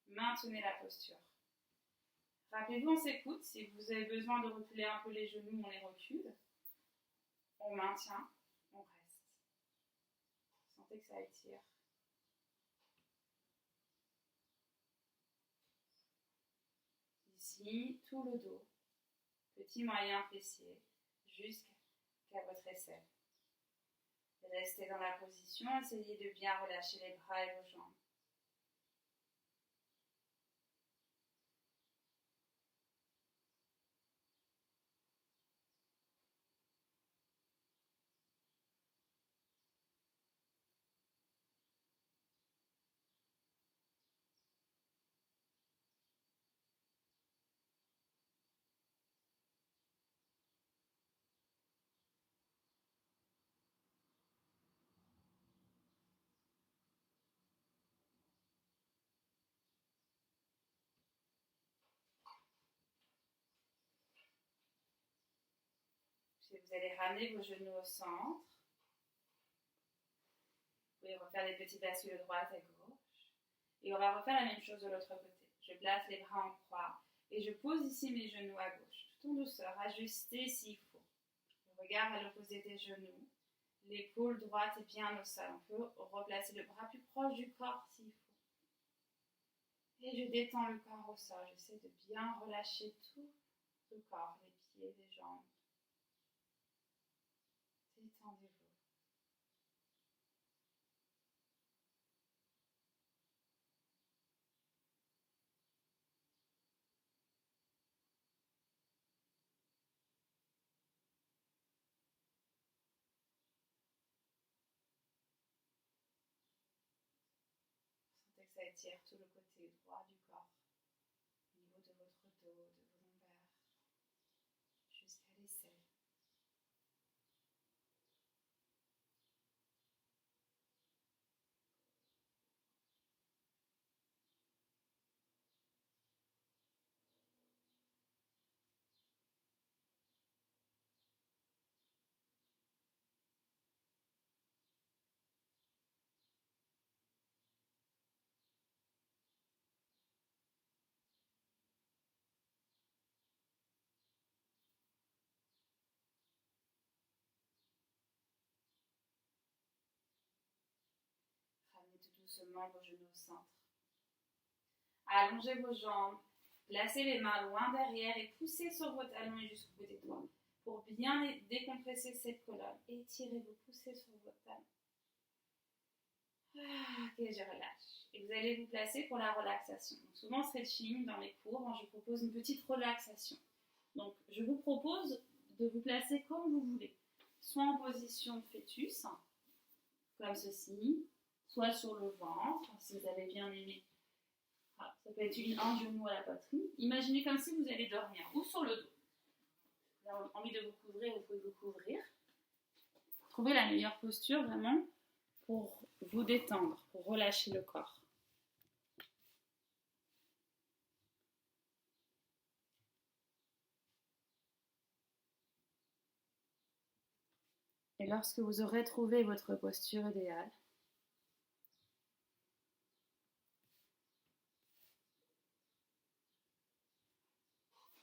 Maintenez la posture. Rappelez-vous, on s'écoute. Si vous avez besoin de reculer un peu les genoux, on les recule. On maintient, on reste. Sentez que ça étire. Ici, tout le dos, petit moyen fessier, jusqu'à votre aisselle. Restez dans la position, essayez de bien relâcher les bras et vos jambes. Puis vous allez ramener vos genoux au centre. Vous pouvez refaire des petits bascules de droite à gauche. Et on va refaire la même chose de l'autre côté. Je place les bras en croix et je pose ici mes genoux à gauche. Tout en douceur, ajustez s'il faut. Le regard à l'opposé des genoux. L'épaule droite est bien au sol. On peut replacer le bras plus proche du corps s'il faut. Et je détends le corps au sol. J'essaie de bien relâcher tout le corps, les pieds, les jambes. Détendez-vous. Sentez que ça étire tout le côté droit du corps, au niveau de votre dos, de vos lombaires, jusqu'à l'aisselle. Ramenez tout doucement vos genoux au centre. Allongez vos jambes, placez les mains loin derrière et poussez sur vos talons et jusqu'au bout des doigts. Pour bien décompresser cette colonne, étirez-vous, poussez sur vos talons. Ok, je relâche. Et vous allez vous placer pour la relaxation. Donc, souvent, stretching dans les cours, je vous propose une petite relaxation. Donc, je vous propose de vous placer comme vous voulez. Soit en position fœtus, comme ceci, soit sur le ventre, si vous avez bien aimé. Ah, ça peut être un genou à la poitrine. Imaginez comme si vous allez dormir, ou sur le dos. Vous avez envie de vous couvrir, vous pouvez vous couvrir. Trouvez la meilleure posture vraiment pour vous détendre, pour relâcher le corps. Et lorsque vous aurez trouvé votre posture idéale,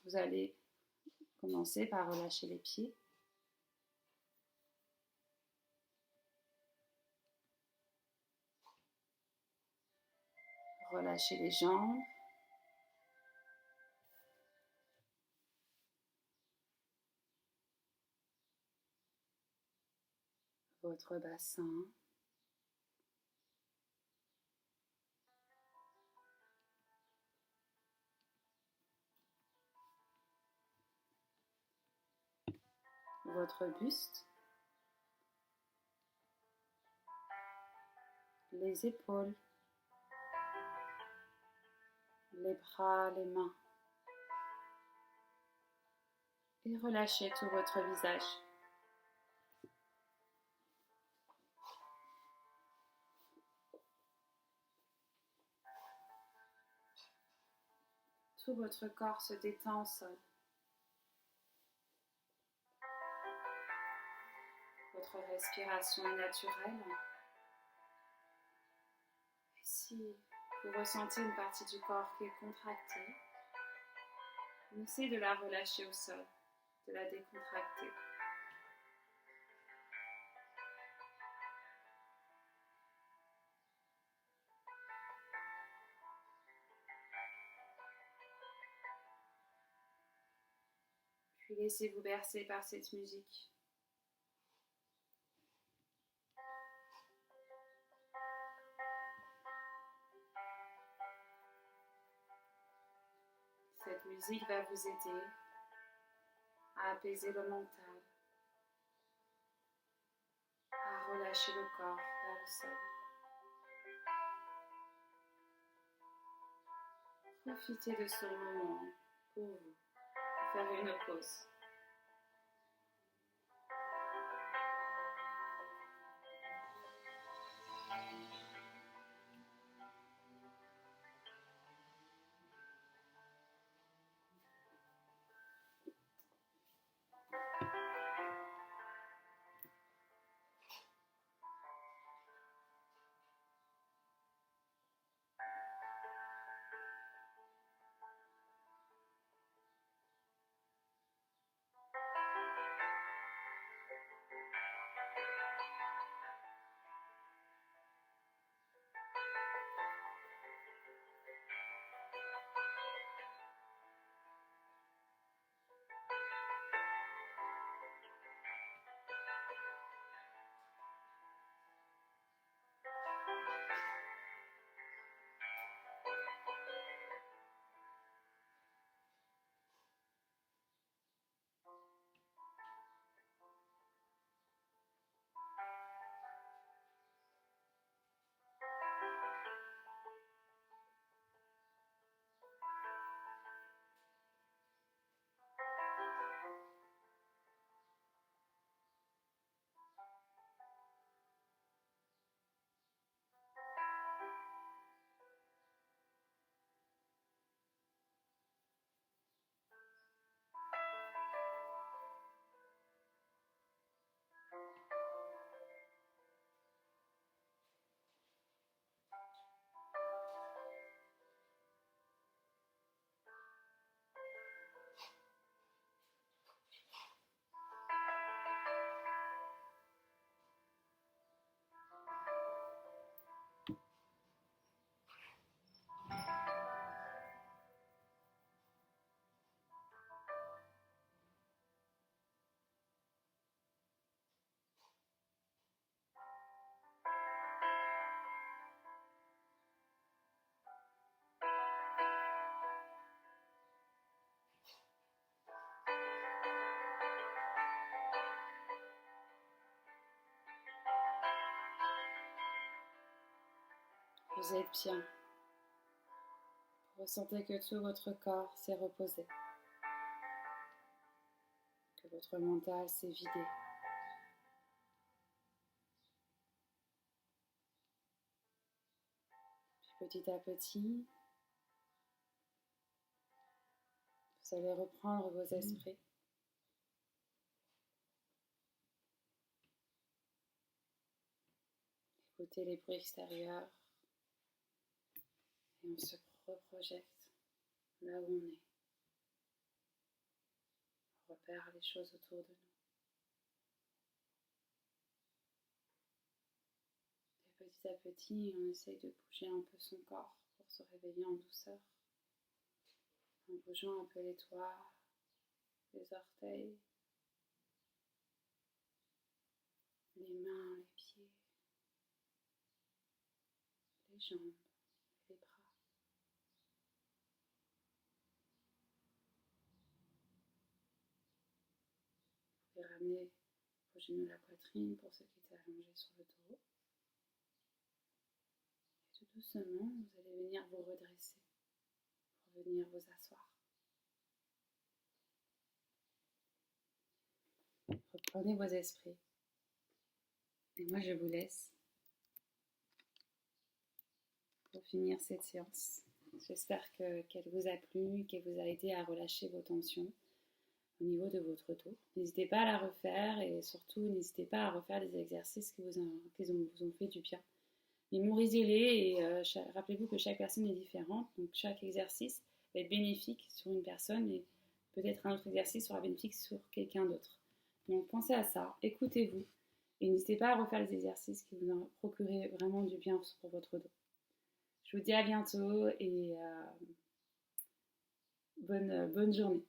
vous allez commencer par relâcher les pieds. Relâchez les jambes. Votre bassin. Votre buste. Les épaules. Les bras, les mains. Et relâchez tout votre visage. Tout votre corps se détend au sol. Votre respiration est naturelle. Et si vous ressentez une partie du corps qui est contractée, essayez de la relâcher au sol, de la décontracter. Puis laissez-vous bercer par cette musique. musique va vous aider à apaiser le mental, à relâcher le corps vers le sol. Profitez de ce moment pour vous, pour faire une pause. Vous êtes bien. Vous ressentez que tout votre corps s'est reposé, que votre mental s'est vidé. Puis petit à petit, vous allez reprendre vos esprits. Écoutez les bruits extérieurs et on se reprojette là où on est. On repère les choses autour de nous. Et petit à petit, on essaye de bouger un peu son corps pour se réveiller en douceur. En bougeant un peu les doigts, les orteils, les mains, les pieds, les jambes, les bras. Vous pouvez ramener vos genoux à la poitrine pour ceux qui étaient allongés sur le dos. Et tout doucement, vous allez venir vous redresser pour venir vous asseoir. Reprenez vos esprits. Et moi, je vous laisse pour finir cette séance. J'espère qu'elle vous a plu, qu'elle vous a aidé à relâcher vos tensions au niveau de votre dos. N'hésitez pas à la refaire et surtout, n'hésitez pas à refaire des exercices qui vous ont fait du bien. Mémorisez-les et rappelez-vous que chaque personne est différente. Donc, chaque exercice va être bénéfique sur une personne et peut-être un autre exercice sera bénéfique sur quelqu'un d'autre. Donc, pensez à ça, écoutez-vous. Et n'hésitez pas à refaire les exercices qui vous ont procuré vraiment du bien pour votre dos. Je vous dis à bientôt et bonne journée.